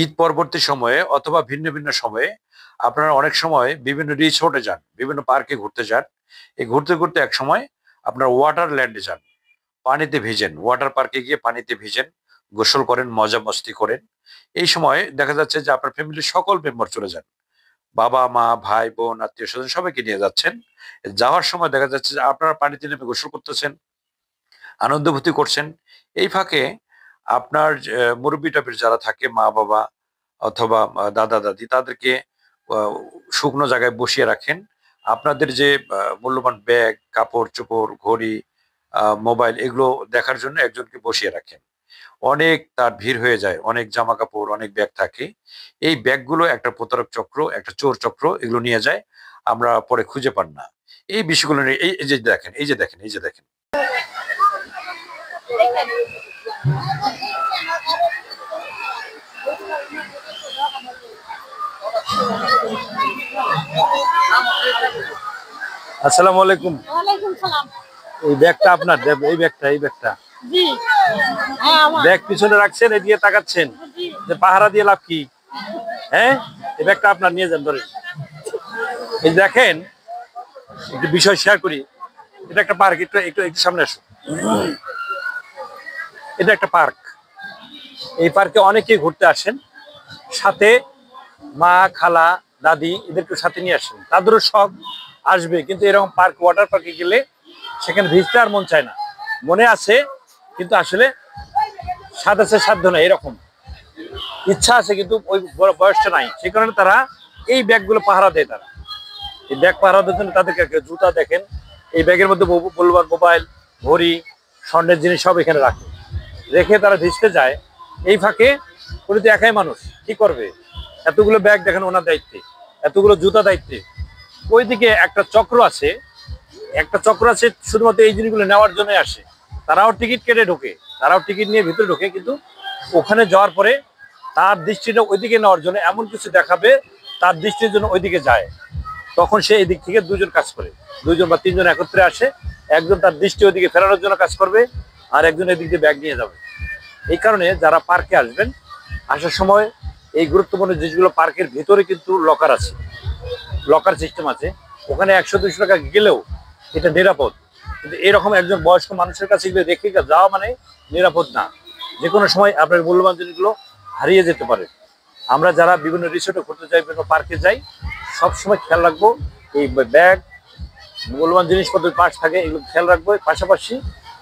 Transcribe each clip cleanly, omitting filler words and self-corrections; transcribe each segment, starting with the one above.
ঈদ পরবর্তী সময়ে অথবা ভিন্ন ভিন্ন সময়ে আপনারা অনেক সময় বিভিন্ন রিসোর্টে যান, বিভিন্ন পার্কে ঘুরতে যান। এই ঘুরতে ঘুরতে এক সময় আপনার ওয়াটার ল্যান্ডে যান, পানিতে ভিজেন, ওয়াটার পার্কে গিয়ে পানিতে ভিজেন, গোসল করেন, মজা মস্তি করেন। এই সময় দেখা যাচ্ছে যে আপনার ফ্যামিলির সকল মেম্বার চলে যান, বাবা মা ভাই বোন আত্মীয় স্বজন সবাইকে নিয়ে যাচ্ছেন। যাওয়ার সময় দেখা যাচ্ছে যে আপনারা পানিতে নেমে গোসল করতেছেন, আনন্দভূতি করছেন। এই ফাঁকে আপনার মুরব্বি টাইপের যারা থাকে, মা বাবা অথবা দাদা দাদি, তাদেরকে শুকনো জায়গায় বসিয়ে রাখেন। আপনাদের যে মূল্যবান ব্যাগ, কাপড় চোপড়, ঘড়ি, মোবাইল, এগুলো দেখার জন্য একজনকে বসিয়ে রাখেন। অনেক তার ভিড় হয়ে যায়, অনেক জামা কাপড়, অনেক ব্যাগ থাকে। এই ব্যাগগুলো একটা প্রতারক চক্র, একটা চোর চক্র এগুলো নিয়ে যায়, আমরা পরে খুঁজে পান না। এই বিষয়গুলো নিয়ে এই যে দেখেন, এই যে দেখেন, এই যে দেখেন। আসসালামু আলাইকুম। ওয়ালাইকুম সালাম। এই ব্যাগটা আপনার? এই ব্যাগটা জি, হ্যাঁ আমার। ব্যাগ পিছনে রাখছেন, এদিকে তাকাচ্ছেন, যে পাহারা দিয়ে লাভ কি? হ্যাঁ, এই ব্যাগটা আপনার, নিয়ে যান ধরে। এই দেখেন, একটু বিষয় শেয়ার করি। এটা একটা পার্ক, একটু একটু একটু সামনে আসুন। এটা একটা পার্ক। এই পার্কে অনেকেই ঘুরতে আসেন, সাথে মা খালা দাদি এদেরকে সাথে নিয়ে আসেন, তাদেরও শখ আসবে। কিন্তু এরকম পার্ক, ওয়াটার পার্কে গেলে সেখানে ভিজতে আর মন চায় না। মনে আছে কিন্তু আসলে স্বাদ আছে সাধ্য নাই, এরকম ইচ্ছা আছে কিন্তু ওই বয়সটা নাই। সেই কারণে তারা এই ব্যাগগুলো পাহারা দেয়। তারা এই ব্যাগ পাহারা দেওয়ার জন্য তাদেরকে জুতা দেখেন, এই ব্যাগের মধ্যে মূল্যবান মোবাইল, ঘড়ি, স্বর্ণের জিনিস সব এখানে রেখে তারা ভিজতে যায়। এই ফাঁকে উনি তো একাই মানুষ, কি করবে? এতগুলো ব্যাগ দেখেন ওনার দায়িত্বে, এতগুলো জুতা দায়িত্বে। ওইদিকে একটা চক্র আছে, শুধুমাত্র এই জিনিসগুলো নেওয়ার জন্য আসে। তারাও টিকিট কেটে ঢোকে, তারাও টিকিট নিয়ে ভিতরে ঢোকে, কিন্তু ওখানে যাওয়ার পরে তার দৃষ্টিটা ওইদিকে নেওয়ার জন্য এমন কিছু দেখাবে, তার দৃষ্টির জন্য ওইদিকে যায়। তখন সে এদিক থেকে দুজন কাজ করে, দুজন বা তিনজন একত্রে আসে। একজন তার দৃষ্টি ওইদিকে ফেরানোর জন্য কাজ করবে, আর একজন এদিক দিয়ে ব্যাগ নিয়ে যাবে। এই কারণে যারা পার্কে আসবেন, আসার সময় এই গুরুত্বপূর্ণ জিনিসগুলো, পার্কের ভিতরে কিন্তু লকার আছে, লকার সিস্টেম আছে। ওখানে 100-200 টাকা গেলেও এটা নিরাপদ। কিন্তু এরকম একজন বয়স্ক মানুষের কাছে গিয়ে রেখে যাওয়া মানে নিরাপদ না। যে কোনো সময় আপনার মূল্যবান জিনিসগুলো হারিয়ে যেতে পারে। আমরা যারা বিভিন্ন রিসোর্টে ঘুরতে যাই, বিভিন্ন পার্কে যাই, সবসময় খেয়াল রাখবো এই ব্যাগ, মূল্যবান জিনিসপত্রের পার্স থাকে, এগুলো খেয়াল রাখবো। পাশাপাশি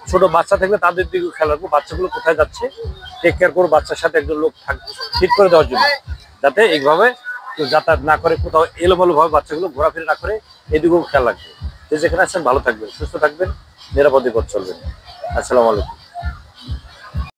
ছোট বাচ্চা থাকলে তাদের দিকেও খেয়াল রাখবো, বাচ্চাগুলো কোথায় যাচ্ছে টেক কেয়ার করবো। বাচ্চার সাথে একজন লোক ঠিক করে দেওয়ার জন্য, যাতে এইভাবে যাতায়াত না করে, কোথাও এলোমেলো ভাবে বাচ্চাগুলো ঘোরাফেরা না করে, এদিকেও খেয়াল রাখবে। যে যেখানে আছেন ভালো থাকবেন, সুস্থ থাকবেন, নিরাপদে পথ চলবেন। আসসালামু আলাইকুম।